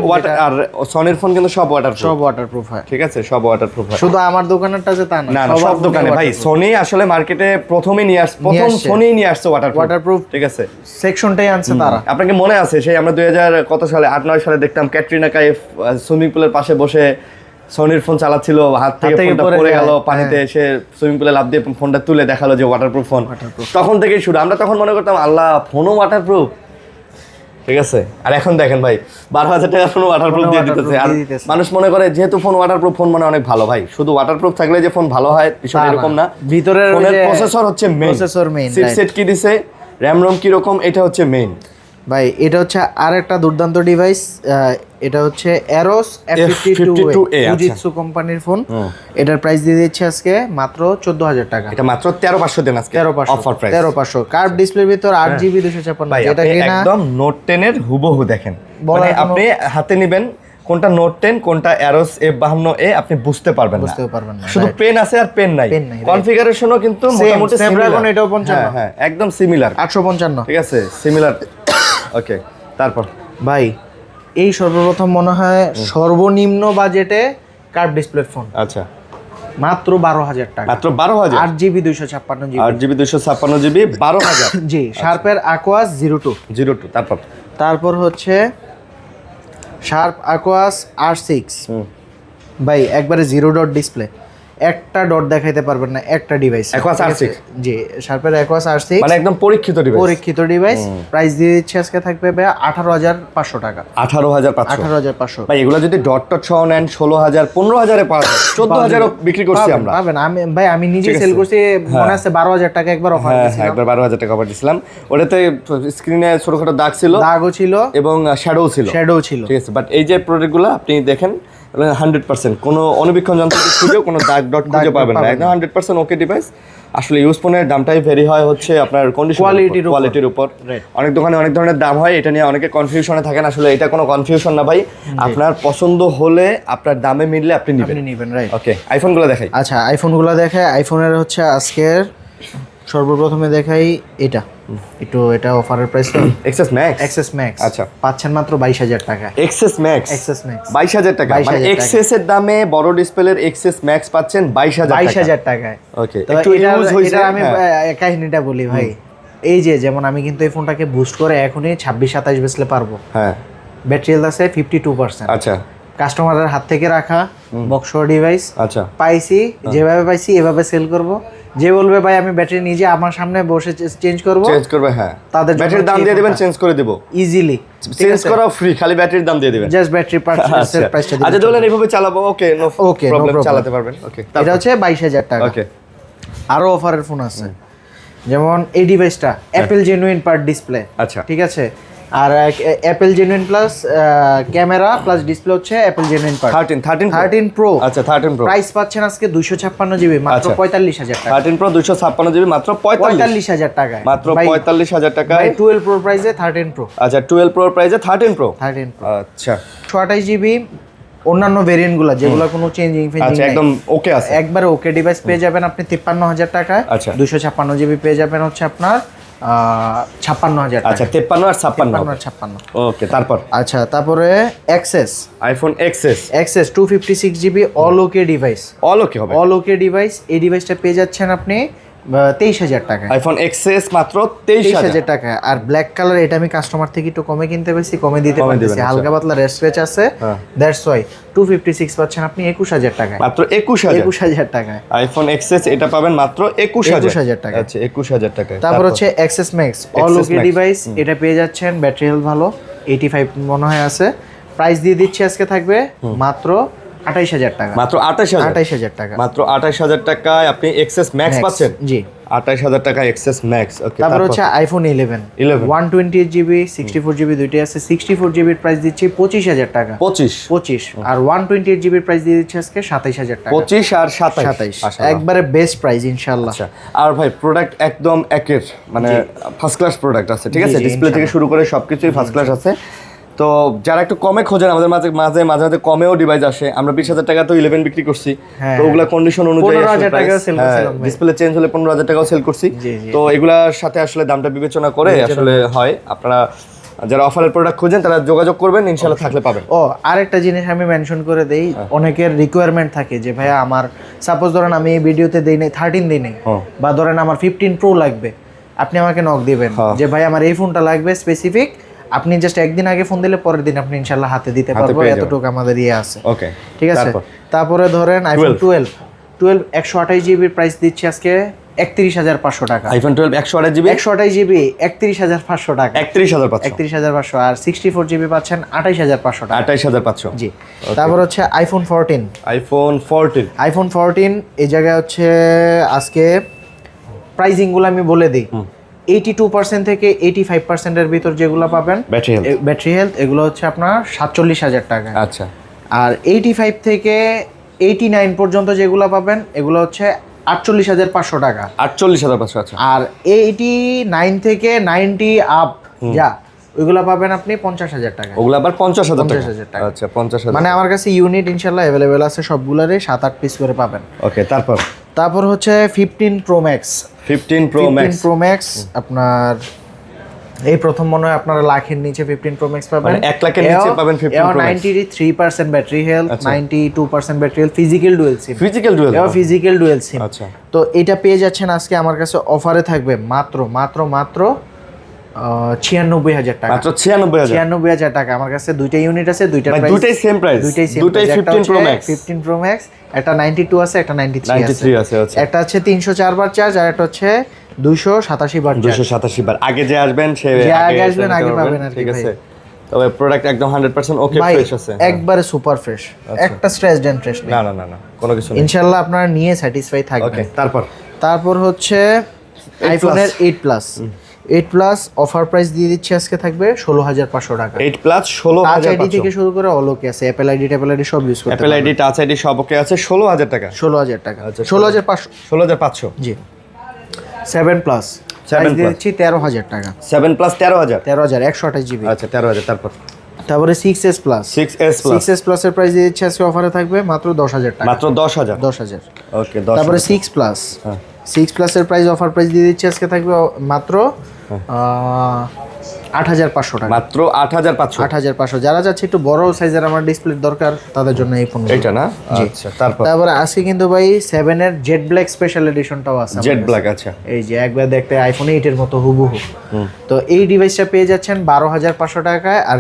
আর সনির ফোন কিন্তু সব ওয়াটারপ্রুফ হয়, ঠিক আছে, সব ওয়াটারপ্রুফ হয়। শুধু আমার দোকানেরটা যে তা না, সব দোকানে ভাই সনি আসলে মার্কেটে প্রথমে নিয়ে আসছে, প্রথম সনি নিয়ে আসছে ওয়াটারপ্রুফ, ঠিক আছে, সেকশনটাই আনছে তারা। আপনাকে মনে আছে সেই আমরা 2000 কত সালে 8-9 সালে দেখতাম ক্যাটরিনা কাইফ সুইমিং পুলের পাশে বসে সনির ফোন চালাচ্ছিল, হাত থেকে ফোনটা পড়ে গেল পানিতে, এসে সুইমিং পুলে লাফ দিয়ে ফোনটা তুলে দেখালো যে ওয়াটারপ্রুফ ফোন। তখন থেকেই শুরু, আমরা তখন মনে করতাম আল্লাহ ফোনও ওয়াটারপ্রুফ, ঠিক আছে। আর এখন দেখেন ভাই 12,000 টাকা ফোন ওয়াটারপ্রুফ দিয়ে দিতেছে। আর মানুষ মনে করে যেহেতু ফোন ওয়াটারপ্রুফ, ফোন মানে অনেক ভালো। ভাই শুধু ওয়াটারপ্রুফ থাকলে যে ফোন ভালো হয় বিষয়টা এরকম না। ভিতরের ফোনের প্রসেসর হচ্ছে মেইন, চিপসেট কি দিছে, র‍্যাম রম কি রকম, এটা হচ্ছে মেইন। ভাই এটা হচ্ছে আর একটা দুর্দান্ত ডিভাইস, এটা হচ্ছে Aros F52A ফুজিৎসু কোম্পানির ফোন। এটার প্রাইস দিয়ে দিচ্ছি আজকে মাত্র 14,000 টাকা। এটা মাত্র 13,500 দেন আজকে, অফার প্রাইস 13,500। কার্ভ ডিসপ্লের ভিতর 8GB 256, যেটা কিনা একদম নোট 10 এর হুবহু দেখেন, মানে আপনি হাতে নেবেন কোনটা নোট 10 কোনটা Aros F52A আপনি বুঝতে পারবেন না। শুধু পেন আছে আর পেন নাই। কনফিগারেশনও কিন্তু মোটামুটি স্ন্যাপড্রাগন এটাও 55, হ্যাঁ একদম সিমিলার 855, ঠিক আছে, সিমিলার। ওকে, তারপর ভাই এই সর্বপ্রথম মনে হয় সর্বনিম্ন বাজেটে কার্ভ ডিসপ্লে ফোন। আচ্ছা, মাত্র 12,000 টাকা, মাত্র 12,000, 8GB 256GB, 8GB 256GB 12,000। জি, শার্পের Aquos 02। তারপর হচ্ছে শার্প Aquos R6। ভাই একবারে 0 ডট ডিসপ্লে, একটা ডট দেখাইতে পারবেন না একটা ডিভাইস। Aquos R6, জি, শার্পের Aquos R6 মানে একদম পরীক্ষিত ডিভাইস। প্রাইস দিয়ে দিচ্ছে আজকে থাকবে ভাই 18,500 টাকা। 18,500 ভাই এগুলো যদি ডট টট সহ নেন 16,000 15,000 এ পাওয়া যায়, 14,000 বিক্রি করছি আমরা। পাবেন, আমি নিজে সেল করছি, মনে আছে 12,000 টাকা একবার অফার দিয়েছিলাম। একবার 12,000 টাকা অফার দিয়েছিলাম। ওটাতে স্ক্রিনে ছোটখাটো দাগও ছিল এবং শ্যাডো ছিল, ঠিক আছে। বাট এই যে প্রোডাক্টগুলো আপনি দেখেন 100% কোনো অনুবীক্ষণ যন্ত্র খুঁজেও কোনো দাগ ডট খুঁজে পাবেন না, একদম 100% ওকে ডিভাইস। আসলে ইউজ ফোনের দামটাই ভেরি হয় হচ্ছে আপনার কোয়ালিটির উপর। অনেক দোকানে অনেক ধরনের দাম হয়, এটা নিয়ে অনেকে কনফিউশনে থাকেন। আসলে এটা কোনো কনফিউশন না ভাই, আপনার পছন্দ হলে আপনার দামে মিললে আপনি নেবেন, রাইট। ওকে, আইফোনগুলো দেখাই। আচ্ছা, আইফোনের হচ্ছে আজকের সর্বপ্রথমে দেখাই এটা এটা অফারের প্রাইস তো এক্সএস ম্যাক্স। আচ্ছা, পাচ্ছেন মাত্র 22,000 টাকা। এক্সএস ম্যাক্স 22,000 টাকা, মানে এক্সএস এর দামে বড় ডিসপ্লের এক্সএস ম্যাক্স পাচ্ছেন 22,000 টাকায়। ওকে, একটু ইউজ হইছে। আমি কাহিনীটা বলি ভাই, এই যে যেমন আমি কিন্তু এই ফোনটাকে বুস্ট করে এখনই 26-27 বেচলে পারবো। হ্যাঁ, ব্যাটারি হেলথ আছে 52%। আচ্ছা, কাস্টমারের হাত থেকে রাখা বক্স ডিভাইস। আচ্ছা, পাইছি যেভাবে পাইছি এভাবে সেল করব। যে বলবে ভাই আমি ব্যাটারি নিজে আমার সামনে বসে চেঞ্জ করবে, হ্যাঁ, তাদের ব্যাটারির দাম দিয়ে দিবেন, চেঞ্জ করে দেব ইজিলি। চেঞ্জ করা ফ্রি, খালি ব্যাটারির দাম দিয়ে দিবেন, জাস্ট ব্যাটারি পারচেজের প্রাইসটা দিবেন। আচ্ছা, বলেন এইভাবে চালাবো, ওকে, নো প্রবলেম, চালাতে পারবেন। ওকে, এটা হচ্ছে 22,000 টাকা। ওকে, আরো অফারের ফোন আছে, যেমন এই ডিভাইসটা অ্যাপল জেনুইন পার ডিসপ্লে। আচ্ছা, ঠিক আছে। আর Apple genuine plus camera plus display হচ্ছে অ্যাপল জেনুইন পার 13 প্রো। আচ্ছা, 13 প্রো প্রাইস পাচ্ছেন আজকে 256GB মাত্র 45,000 টাকা। 13 প্রো 256GB মাত্র 45,000 টাকায়, মাত্র 45,000 টাকায়। 12 প্রো প্রাইসে 13 প্রো। আচ্ছা, 12 প্রো প্রাইসে 13 প্রো। আচ্ছা, 128GB অন্যান্য ভেরিয়েন্টগুলো যেগুলো কোনো চেঞ্জিং আচ্ছা একদম ওকে আছে, একবারে ওকে ডিভাইস পেয়ে যাবেন আপনি 53,000 টাকায়। আচ্ছা, 256GB পেয়ে যাবেন হচ্ছে আপনার 56,000 টাকা। আচ্ছা 53 আর 56। 56। ওকে তারপর আচ্ছা তারপরে XS, iPhone XS 256GB all okay device, all okay হবে। All okay device. এই ডিভাইসটা পেয়ে যাচ্ছেন আপনি 23,000 টাকা। আইফোন এক্সএস মাত্র 23,000 টাকা। আর ব্ল্যাক কালার এটা আমি কাস্টমার থেকে একটু কমে কিনতে পেরেছি, কমে দিতে পারতেছি, হালকা পাতলা রেড স্ক্র্যাচ আছে, দ্যাটস ওয়াই 256 পাচ্ছেন আপনি 21,000 টাকা। মাত্র 21,000 টাকায় আইফোন এক্সএস এটা পাবেন মাত্র 21,000 টাকা। আচ্ছা 21,000 টাকায়। তারপর হচ্ছে XS max all okay device, এটা পেয়ে যাচ্ছেন, ব্যাটারি হেলথ ভালো, 85 মনে হয় আছে। প্রাইস দিয়ে দিচ্ছি আজকে থাকবে মাত্র 28,000 টাকা। মাত্র 28,000 টাকা। মাত্র 28,000 টাকায় আপনি এক্সএস ম্যাক্স পাচ্ছেন। জি 28,000 টাকা এক্সএস ম্যাক্স। ওকে তারপর হচ্ছে আইফোন 11 128GB 64GB দুইটাই আছে। 64GB এর প্রাইস দিচ্ছি 25,000 টাকা। 25 আর 128GB এর প্রাইস দিয়ে দিচ্ছি আজকে 27,000 টাকা। 25 আর 27 একবারে বেস্ট প্রাইস ইনশাআল্লাহ। আচ্ছা আর ভাই প্রোডাক্ট একদম একের মানে ফার্স্ট ক্লাস প্রোডাক্ট আছে, ঠিক আছে? ডিসপ্লে থেকে শুরু করে সবকিছুই ফার্স্ট ক্লাস আছে। তো যারা একটু কমে খোঁজেন, আমাদের মাঝে মাঝে মাঝে কমেও ডিভাইস আসে। আমরা 20,000 টাকা তো 11 বিক্রি করছি, তো ওগুলা কন্ডিশন অনুযায়ী 15,000 টাকা সেল করছিলাম, ডিসপ্লে চেঞ্জ হলে 15,000 টাকাও সেল করছি। তো এগুলার সাথে আসলে দামটা বিবেচনা করে আসলে হয়। আপনারা যারা অফারের প্রোডাক্ট খুঁজেন তারা যোগাযোগ করবেন, ইনশাআল্লাহ থাকলে পাবেন। ও আরেকটা জিনিস আমি মেনশন করে দেই, অনেকের রিকোয়ারমেন্ট থাকে যে ভাইয়া আমার সাপোজ ধরেন আমি এই ভিডিওতে দেই নাই 13 দিই নাই, বা ধরেন আমার 15 প্রো লাগবে, আপনি আমাকে নক দিবেন যে ভাই আমার এই ফোনটা লাগবে স্পেসিফিক। আপনি জাস্ট একদিন আগে ফোন দিলে পরের দিন আপনি ইনশাআল্লাহ হাতে দিতে পারবো, এতটুকু আমাদের আছে। ওকে ঠিক আছে। তারপরে ধরেন আইফোন 12 128GB এর প্রাইস দিচ্ছি আজকে 31,500 টাকা। আইফোন 12 128GB 31,500 টাকা। 31,500 আর 64GB পাচ্ছেন 28,500 টাকা। 28,500 জি। তারপর হচ্ছে আইফোন 14 আইফোন 14 এই জায়গায় হচ্ছে আজকে প্রাইসিং গুলো আমি বলে দিই। 82% থেকে 85% এর ভিতর যেগুলো পাবেন ব্যাটারি হেলথ, এগুলো হচ্ছে আপনার 47,000 টাকা। আচ্ছা আর 85 থেকে 89 পর্যন্ত যেগুলো পাবেন এগুলো হচ্ছে 48,500 টাকা। 48,500 আচ্ছা। আর 89 থেকে 90 আপ যা ওইগুলো পাবেন আপনি 50,000 টাকা। ওগুলো আবার 50,000 টাকা। আচ্ছা 50,000 মানে আমার কাছে ইউনিট ইনশাআল্লাহ अवेलेबल আছে সবগুলারে 7-8 পিস করে পাবেন। ওকে তারপর হচ্ছে 15 প্রো ম্যাক্স আপনার এই প্রথম মনে হয় আপনারা লাখের নিচে 15 প্রো ম্যাক্স পাবেন, মানে 1 লাখের নিচে পাবেন 15 Pro Max. 93% battery health, 92% battery health, physical dual SIM. আচ্ছা তো এটা পেয়ে যাচ্ছেন আজকে আমার কাছে অফারে থাকবে মাত্র 96,000 টাকা। মাত্র 96,000 টাকা। আমার কাছে দুইটা ইউনিট আছে, দুইটার প্রাইস দুইটাই সেম প্রাইস, দুইটাই 15 প্রো ম্যাক্স, একটা 92 আছে, একটা 93 আছে। একটা হচ্ছে 304 বার চার্জ আর একটা হচ্ছে 287 বার চার্জ। 287 বার। আগে যে আসবেন সে আগে আসবেন আগে পাবেন আর কি। ঠিক আছে। তবে প্রোডাক্ট একদম 100% ওকে ফ্রেশ আছে, একবারে সুপার ফ্রেশ, একটা স্ট্রেস ডেন্ট্রেস নেই। না কোনো কিছু নেই, ইনশাআল্লাহ আপনারা নিয়ে স্যাটিসফাই থাকবেন। ওকে তারপর হচ্ছে আইফোনের 8 প্লাস অফার প্রাইস দিয়ে দিচ্ছি আজকে থাকবে 16,500 টাকা। 8 প্লাস 16,500 থেকে শুরু করে অল ওকে আছে, অ্যাপল আইডি সব ইউজ করতে পারবেন। অ্যাপল আইডি টাচ আইডি সব ওকে আছে। 16,000 টাকা। 16,500 জি। 7 প্লাস দিয়ে দিচ্ছি 13,000 টাকা। 7 প্লাস 13,000 128GB। আচ্ছা 13,000। তারপরে 6s প্লাস এর প্রাইস দিয়ে দিচ্ছি আজকে অফারে থাকবে মাত্র 10,000 টাকা। মাত্র 10,000। ওকে 10,000। তারপরে 6 প্লাস এর প্রাইস অফার প্রাইস দিয়ে দিচ্ছি আজকে থাকবে মাত্র 8,500 টাকা। মাত্র 8,500। যারা যাচ্ছে একটু বড় সাইজের আমার ডিসপ্লে দরকার তাদের জন্য এই ফোন এটা না। আচ্ছা তারপরে আজকে কিন্তু ভাই 7 এর জেড ব্ল্যাক স্পেশাল এডিশনটাও আছে। জেড ব্ল্যাক আচ্ছা, এই যে একবার দেখতে আইফোন 8 এর মতো হুবহু। তো এই ডিভাইসটা পেয়ে যাচ্ছেন 12,500 টাকায়, আর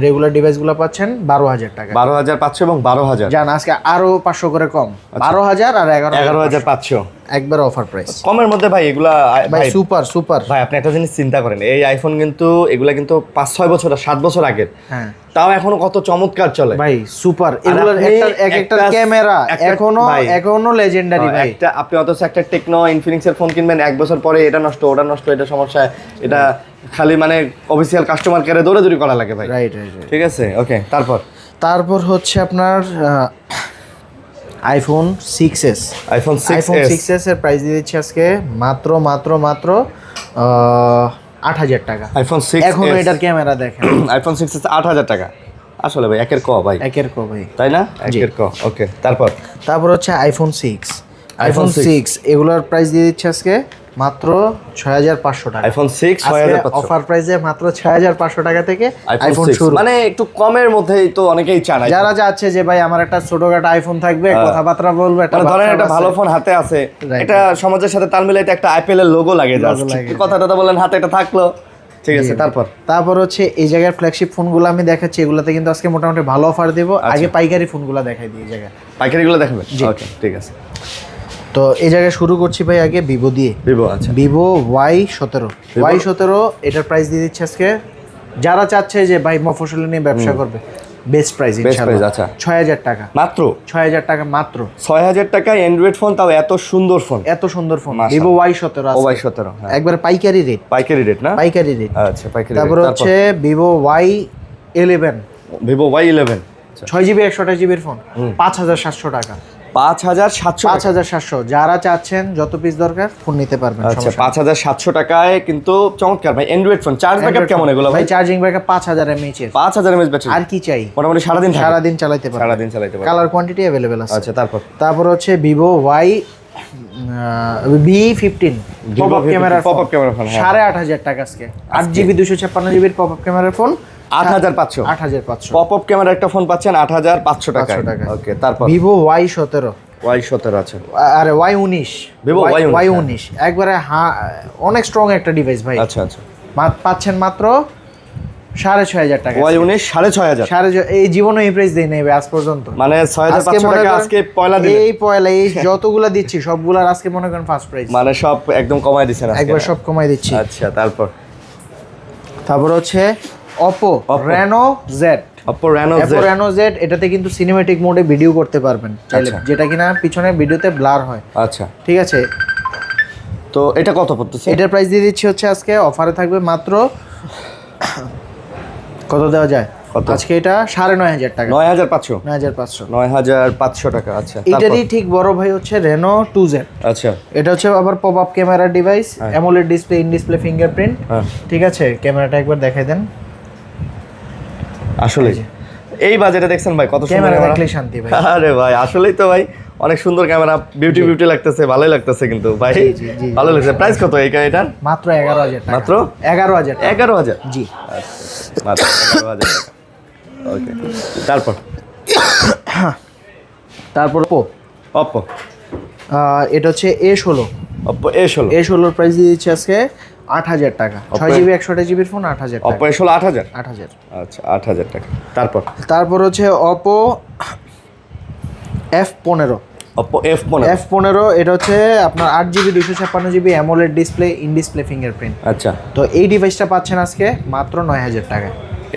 রেগুলার ডিভাইসগুলো পাচ্ছেন 12,000 টাকা। 12,500 এবং 12,000 জান আজকে আরো 500 করে কম, 12,000 আর 11,500 একবার অফার প্রাইস। কমের মধ্যে ভাই এগুলা ভাই সুপার ভাই। আপনি একটা জিনিস চিন্তা করেন, এই আইফোন কিন্তু এগুলা কিন্তু 5-6 বছর 7 বছর আগের, হ্যাঁ তাও এখনো কত চমৎকার চলে ভাই। সুপার এগুলোর একটা ক্যামেরা এখনো লেজেন্ডারি ভাই। আপনি অথচ একটা টেকনো ইনফিনিক্স এর ফোন কিনবেন, 1 বছর পরে এটা নষ্ট, ওটা নষ্ট, এটা সমস্যা, এটা খালি মানে অফিসিয়াল কাস্টমার কেয়ারে দৌড়াদৌড়ি করা লাগে ভাই। রাইট ঠিক আছে ওকে। তারপর হচ্ছে আপনার আইফোন 6s এর প্রাইস দিয়ে দিচ্ছি আজকে মাত্র 8,000 টাকা। আইফোন 6 এখন এটার ক্যামেরা দেখেন। আইফোন 6s 8,000 টাকা। আসলে ভাই একের ক ভাই, তাই না? একের ক। ওকে তারপর হচ্ছে আইফোন 6 এগুলোর প্রাইস দিয়ে দিচ্ছি আজকে মাত্র 6500 টাকা। আইফোন 6 6500 অফার প্রাইসে মাত্র 6500 টাকা থেকে আইফোন শুরু। মানে একটু কমের মধ্যেই তো অনেকেই চান। যারা যাচ্ছে যে ভাই আমার একটা ছোটখাটো আইফোন থাকবে, কথাবার্তা বলবো, একটা ধরেন একটা ভালো ফোন হাতে আছে, এটা সমাজের সাথে তাল মিলাইতে একটা আইপিএল এর লোগো লাগে, জাস্ট কথাটা বলেন হাতে এটা থাকলো, ঠিক আছে। তারপর হচ্ছে এই জায়গার ফ্ল্যাগশিপ ফোনগুলো আমি দেখাচ্ছি, এগুলাতে কিন্তু আজকে মোটামুটি ভালো অফার দেব। আগে পাইকারি ফোনগুলো দেখাই দিই। এই জায়গায় পাইকারিগুলো দেখাবেন? ওকে, ঠিক আছে। তো এই জায়গায় শুরু করছি ভাই আগে ভিভো দিয়ে। আচ্ছা, ভিভো Y17 এটার প্রাইস দিয়ে দিচ্ছি আজকে, যারা চাচ্ছে যে ভাই মফস্বল নিয়ে ব্যবসা করবে, বেস্ট প্রাইস ইনশাআল্লাহ। আচ্ছা, 6000 টাকা মাত্র। 6000 টাকা মাত্র। 6000 টাকায় অ্যান্ড্রয়েড ফোন, তাও এত সুন্দর ফোন, ভিভো Y17 আছে। একবার পাইকারি রেট না? পাইকারি রেট। আচ্ছা, পাইকারি। তারপর হচ্ছে ভিভো Y11 6GB 128GB এর ফোন, 5700 টাকা। 5700 যারা চাচ্ছেন যত পিস দরকার ফোন নিতে পারবেন। আচ্ছা, 5700 টাকায় কিন্তু চমৎকার ভাই অ্যান্ড্রয়েড ফোন। চার্জ ব্যাকআপ কেমন এগুলো ভাই? চার্জিং ব্যাকআপ 5000 mAh এর। 5000 mAh ব্যাটারি, আর কি চাই? মোটামুটি সারাদিন চালাতে পারবেন। কালার কোয়ান্টিটি अवेलेबल আছে। আচ্ছা, তারপর হচ্ছে Vivo V15 popup camera phone 8500 টাকা আজকে। 8GB 256GB এর পপআপ ক্যামেরার ফোন 8500 পপআপ ক্যামেরা একটা ফোন পাচ্ছেন 8500 টাকায়। ওকে, তারপর ভিভো Y17 আছে, আরে Y19 ভিভো Y19 একবারে অনেক স্ট্রং একটা ডিভাইস ভাই। আচ্ছা, পাচ্ছেন মাত্র 6500 টাকা। Y19 6500। এই জীবনে এই প্রাইস দেই নাই ভাই আজ পর্যন্ত। মানে 6500 টাকা আজকে পয়লা দিন, এই যতগুলা দিচ্ছি সবগুলার আজকে মনে করেন ফার্স্ট প্রাইস, মানে সব একদম কমায় দিছেন আজকে। একবার সব কমাই দিচ্ছি। আচ্ছা, তারপর হচ্ছে Oppo Reno Z। Reno Z এটাতে কিন্তু সিনেম্যাটিক মোডে ভিডিও করতে পারবেন চাইলে, যেটা কিনা পিছনে ভিডিওতে ব্লার হয়। আচ্ছা, ঠিক আছে। তো এটা কত পড়তেছে? এটার প্রাইস দিয়ে দিচ্ছি হচ্ছে আজকে অফারে থাকবে মাত্র কত দেওয়া যায় আজকে, এটা 9500 টাকা। 9500 টাকা। আচ্ছা, এটারই ঠিক বড় ভাই হচ্ছে Reno 2Z। আচ্ছা, এটা হচ্ছে আবার pop up camera device, AMOLED display, in display fingerprint. ঠিক আছে, ক্যামেরাটা একবার দেখাই দেন। আসলে এই বাজেটে দেখছেন ভাই কত সুন্দর ক্যামেরা, দেখলে শান্তি ভাই। আরে ভাই আসলেই তো ভাই অনেক সুন্দর ক্যামেরা, বিউটি লাগতেছে, ভালোই লাগতেছে কিন্তু ভাই, ভালো লাগছে। প্রাইস কত এটার? মাত্র 11000 টাকা। মাত্র 11000? জি, মাত্র 11000 টাকা। ওকে, তারপর Oppo এটা হচ্ছে A16 এর প্রাইস দিয়ে দিচ্ছি আজকে 8000 টাকা। 6GB 128GB এর ফোন 8000 টাকা। Oppo A16 8000? আচ্ছা, 8000 টাকা। তারপর হচ্ছে Oppo F15 F15 এটা হচ্ছে আপনার 8GB 256GB AMOLED display, in display fingerprint. আচ্ছা, তো এই ডিভাইসটা পাচ্ছেন আজকে মাত্র 9000 টাকা।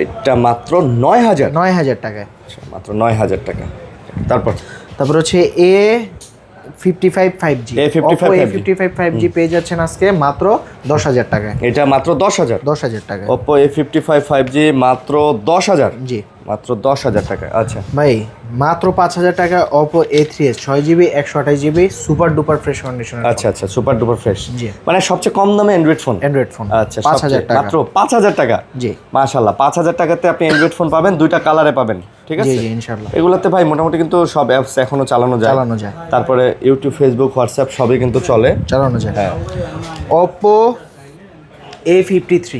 এটা মাত্র 9000 টাকায়। আচ্ছা, মাত্র 9000 টাকা। তারপর হচ্ছে A55 5G A55 5G পেয়ে যাচ্ছেন আজকে মাত্র 10000 টাকায়। এটা মাত্র 10000 টাকা। Oppo A55 5G মাত্র 10000। জি, মাত্র 10000 টাকা। আচ্ছা ভাই, মাত্র 5000 টাকা Oppo A3s 6GB 128GB super duper fresh কন্ডিশনের। আচ্ছা, সুপার ডুপার ফ্রেশ, জি, মানে সবচেয়ে কম দামে অ্যান্ড্রয়েড ফোন। আচ্ছা, 5000 টাকা, মাত্র 5000 টাকা। জি, মাশাআল্লাহ, 5000 টাকাতে আপনি অ্যান্ড্রয়েড ফোন পাবেন, দুইটা কালারে পাবেন। ঠিক আছে, জি, ইনশাআল্লাহ। এগুলাতে ভাই মোটামুটি কিন্তু সব অ্যাপস এখনো চালানো যায়। তারপরে ইউটিউব, ফেসবুক, হোয়াটসঅ্যাপ সবই কিন্তু চালানো যায়। হ্যাঁ, Oppo A53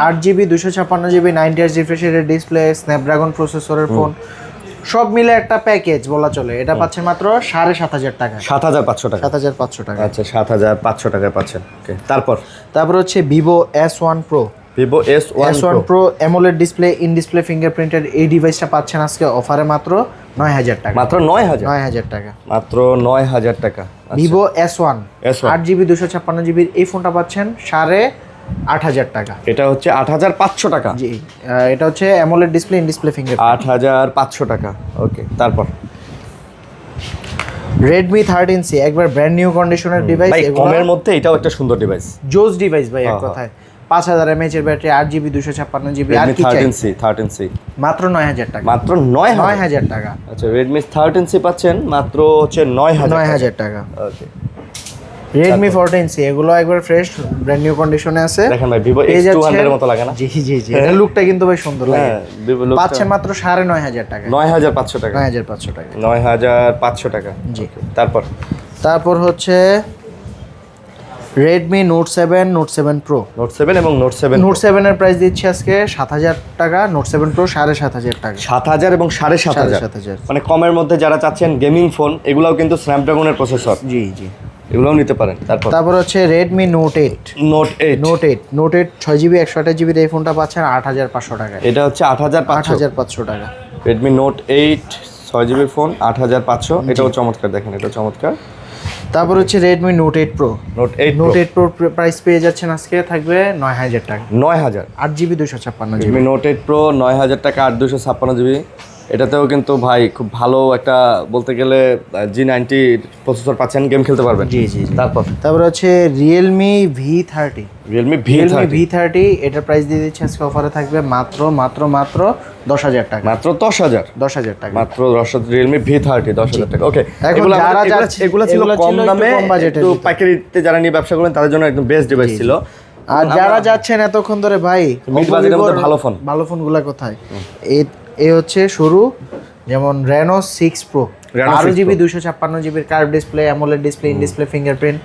8GB 256GB 90Hz refresh display, Snapdragon প্রসেসরের ফোন, সব মিলে একটা প্যাকেজ বলা চলে। এটা পাচ্ছেন মাত্র 7500 টাকা। 7500 টাকা। 7500 টাকা। আচ্ছা, 7500 টাকায় পাচ্ছেন। ওকে, তারপর হচ্ছে Vivo S1 Pro Pro AMOLED display, in display ফিঙ্গারপ্রিন্টের এই ডিভাইসটা পাচ্ছেন আজকে অফারে মাত্র 9000 টাকা। মাত্র 9000 টাকা। মাত্র 9000 টাকা। Vivo S1 8GB 256GB এই ফোনটা পাচ্ছেন 8500 টাকা। এটা হচ্ছে 8500 টাকা। জি, এটা হচ্ছে AMOLED display, in display fingerprint, 8500 টাকা। ওকে, তারপর Redmi 13C একবার ব্র্যান্ড নিউ কন্ডিশনের ডিভাইস। কমের মধ্যে এটাও একটা সুন্দর ডিভাইস, জোস ডিভাইস ভাই, এক কথায় 5000 mAh এর ব্যাটারি, 8GB 256GB। আর কি চাই? 13C মাত্র 9000 টাকা। মাত্র 9000 টাকা। আচ্ছা, Redmi 13C পাচ্ছেন মাত্র হচ্ছে 9000 টাকা। ওকে, Redmi 14C এগুলো একবার ফ্রেশ ব্র্যান্ড নিউ কন্ডিশনে আছে। দেখেন ভাই, Vivo X200 এর মতো লাগে না? জি, এর লুকটা কিন্তু ভাই সুন্দর লাগে। পাচ্ছেন মাত্র 9500 টাকা। 9500 টাকা। 9500 টাকা। 9500 টাকা। জি, তারপর হচ্ছে Redmi note 7, note 7 pro. Note 7 এবং নোট 7 নোট 7 এর প্রাইস দিচ্ছি আজকে 7,000 টাকা, নোট 7 প্রো 7,500 টাকা। 7,000 এবং 7,500, 7,500 মানে কমের মধ্যে যারা চাচ্ছেন গেমিং ফোন, এগুলাও কিন্তু স্ন্যাপড্রাগনের প্রসেসর, জি জি, এগুলোও নিতে পারেন। তারপর হচ্ছে Redmi note 8। Note 8 6GB 128GB এই ফোনটা পাচ্ছেন 8,500 টাকা। এটা হচ্ছে 8,500 টাকা। রেডমি নোট 8 6GB ফোন 8,500, এটাও চমৎকার, দেখেন এটা চমৎকার। তারপর হচ্ছে Redmi note 8 pro. Note 8 pro price পেয়ে যাচ্ছেন আজকে থাকবে 9,000 টাকা। 9,000, 8GB 256GB। Redmi note 8 pro 9,000 টাকা, 8/256GB। এটাতেও কিন্তু ভাই খুব ভালো একটা, বলতে গেলে G90 প্রসেসর পাচ্ছেন, গেম খেলতে পারবেন। জি জি। তারপর হচ্ছে রিয়েলমি V30। এটার প্রাইস দিয়ে দিচ্ছি আজকে অফারে থাকবে মাত্র 10,000 টাকা। মাত্র 10,000 টাকা। মাত্র 10,000 রিয়েলমি V30 10,000 টাকা। ওকে, এখন এগুলো ছিল কম দামে, একটু পাইকারিতে যারা নিয়ে ব্যবসা করেন তাদের জন্য একদম বেস্ট ডিভাইস ছিল। আর যারা যাচ্ছেন এতক্ষণ ধরে ভাই মিড বাজেটের মধ্যে ভালো ফোনগুলো কোথায়, এই হচ্ছে শুরু, যেমন Reno 6 Pro 12GB 256GB curve display, AMOLED display, in display fingerprint,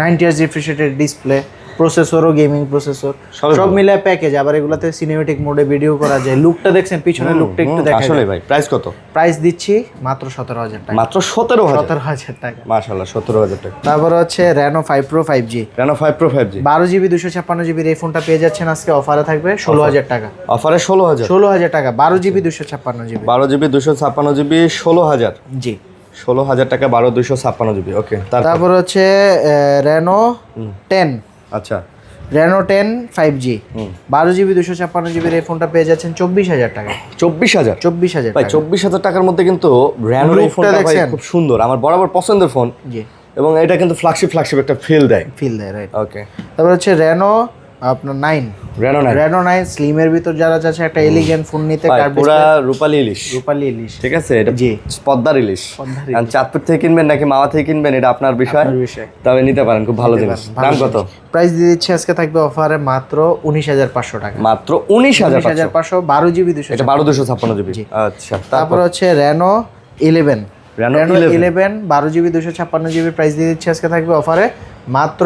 90 Hz refresh রেটের ডিসপ্লে, প্রসেসরও গেমিং প্রসেসর, সব মিলে প্যাকেজ। আবার এগুলাতে সিনেমেটিক মোডে ভিডিও করা যায়। লুকটা দেখছেন, পিছনের লুকটা একটু দেখেন। আসলে ভাই প্রাইস কত? প্রাইস দিচ্ছি মাত্র 17,000 টাকা। মাত্র 17,000 টাকা, মাশাআল্লাহ 17,000 টাকা। তারপর হচ্ছে Reno 5 Pro 5G। Reno 5 Pro 5G 12GB 256GB এই ফোনটা পেয়ে যাচ্ছেন আজকে অফারে থাকবে 16,000 টাকা। অফারে 16,000 টাকা, 12GB 256GB। 12GB 256GB 16,000। জি, 16,000 টাকা, 12/256GB। ওকে, তারপর হচ্ছে Reno 10। আচ্ছা, Reno 10 5G 12GB 256GB এই ফোনটা পেয়ে যাচ্ছেন 24,000 টাকা। 24,000 ভাই, টাকা। 24,000 টাকার মধ্যে কিন্তু Reno এই লুকটা ফোনটা ভাই দেখছেন? খুব সুন্দর, আমার বরাবর পছন্দের ফোন। জি, এবং এটা কিন্তু ফ্ল্যাগশিপ একটা ফিল দেয়, রাইট। ওকে, তারপর হচ্ছে Reno আপনার 9। Reno 9 স্লিমের ভিতর যারা চাচ্ছে একটা এলিগেন্ট ফোন নিতে, পুরা রূপালী ইলিশ, ঠিক আছে, এটা জি, পদ্মার ইলিশ। আর চাঁদপুর থেকে কিনবেন নাকি মাওয়া থেকে কিনবেন এটা আপনার বিষয়, তবে নিতে পারেন, খুব ভালো জিনিস। দাম কত? প্রাইস দিয়ে দিচ্ছি আজকে থাকবে অফারে মাত্র 19,500 টাকা। মাত্র 19,500। 12GB 200, এটা 12/256GB। আচ্ছা, তারপর হচ্ছে Reno 11। Reno 11 12GB 256GB price দিয়ে দিচ্ছি আজকে থাকবে অফারে মাত্র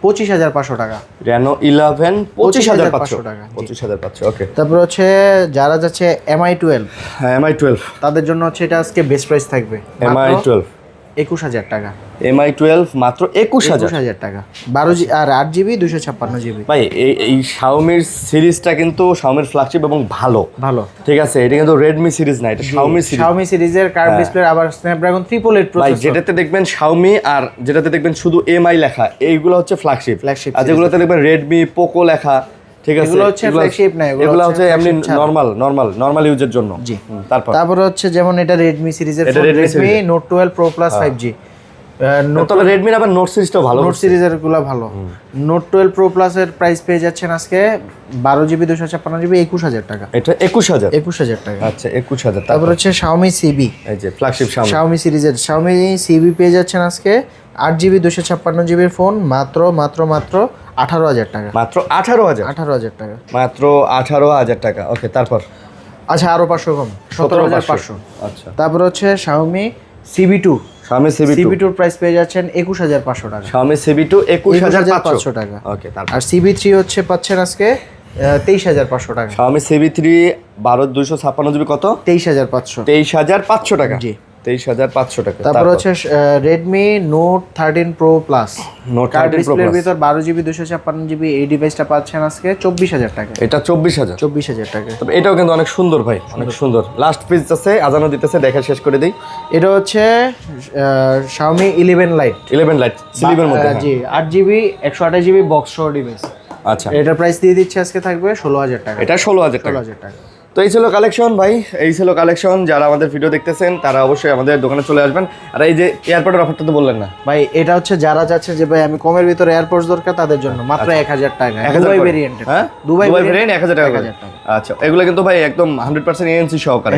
25,500 টাকা। Reno 11 25,500 টাকা। 25,500, ওকে। তারপর হচ্ছে যারা যাচ্ছে MI 12, হ্যাঁ MI 12 তাদের জন্য হচ্ছে এটা আজকে বেস্ট প্রাইস থাকবে MI 12 21,000 টাকা। MI 12 মাত্র 21,000 টাকা, 12GB আর 8GB 256GB। ভাই এই Xiaomi সিরিজটা কিন্তু Xiaomi ফ্ল্যাগশিপ এবং ভালো, ঠিক আছে। এটা কিন্তু Redmi সিরিজ না, এটা Xiaomi সিরিজের কার্ভ ডিসপ্লে, আবার Snapdragon 888 ভাই। প্রসেসর। যেটাতে দেখবেন Xiaomi আর যেটাতে দেখবেন শুধু MI লেখা, এইগুলো হচ্ছে ফ্ল্যাগশিপ। আর যেগুলোতে দেখবেন Redmi Poco লেখা, ঠিক আছে, এগুলো হচ্ছে ফ্ল্যাগশিপ না, এগুলো হচ্ছে এমনি নরমাল ইউজের জন্য। জি, তারপর হচ্ছে যেমন এটা Redmi সিরিজের Redmi Note 12 Pro Plus 5G। তবে Redmi আবার নোট সিরিজটাও ভালো, নোট সিরিজের গুলো ভালো। Note 12 Pro Plus এর প্রাইস পেয়ে যাচ্ছেন আজকে 12GB 256GB 21,000 টাকা। এটা 21,000 টাকা। আচ্ছা, 21,000। তারপর হচ্ছে Xiaomi CB, এই যে ফ্ল্যাগশিপ Xiaomi সিরিজের Xiaomi CB পেয়ে যাচ্ছেন আজকে 8GB 256GB ফোন মাত্র 18,000 টাকা। মাত্র 18,000 টাকা, মাত্র 18,000 টাকা। ওকে, তারপর আচ্ছা আরো 500 কম, 17,500। আচ্ছা, তারপর হচ্ছে Xiaomi CB2 CB2 এর প্রাইস পেয়ে যাচ্ছেন 21,500 টাকা। Xiaomi CB2 21,500 টাকা। ওকে, তারপর আর CB3 হচ্ছে পাচ্ছেন আজকে 23,500 টাকা। Xiaomi CB3 12/256GB কত? 23,500 টাকা। জি, 23,500 টাকা। তারপর হচ্ছে Redmi Note 13 Pro Plus Note 13 Pro ডিসপ্লের Plus ভিতর 12GB 256GB এই ডিভাইসটা পাচ্ছেন আজকে 24,000 টাকা। এটা 24,000 টাকা। তবে এটাও কিন্তু অনেক সুন্দর ভাই, অনেক সুন্দর। লাস্ট পিস আছে, আজানও দিতেছে, দেখা শেষ করে দেই। এটা হচ্ছে Xiaomi 11 Lite স্লিমের মধ্যে, জি, 8GB 128GB বক্স সহ ডিভাইস। আচ্ছা, এটার প্রাইস দিয়ে দিচ্ছে আজকে থাকবে 16,000 টাকা। এটা 16,000 টাকা। তো এই ছিল কালেকশন ভাই, এই ছিল কালেকশন। যারা আমাদের ভিডিও দেখতেছেন তারা অবশ্যই আমাদের দোকানে চলে আসবেন। আর এই যে এয়ারপোর্টের অফারটা তো বললেন না ভাই, এটা হচ্ছে যারা যাচ্ছে যে ভাই আমি কমের ভিতরে এয়ারপোর্টস দরকার তাদের জন্য মাত্র 1,000 টাকা। দুবাই ভেরিয়েন্ট, হ্যাঁ দুবাই ভেরিয়েন্ট 1,000 টাকা। আচ্ছা, এগুলো কিন্তু ভাই একদম 100% ANC সহকারে।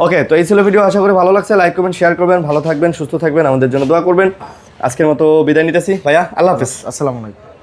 ওকে, তো এই ছিল ভিডিও, আশা করি ভালো লাগছে। লাইক করবেন, শেয়ার করবেন, ভালো থাকবেন, সুস্থ থাকবেন, আমাদের জন্য দোয়া করবেন। আজকের মতো বিদায় নিতেছি ভাইয়া, আল্লাহ হাফেজ, আসসালামু আলাইকুম।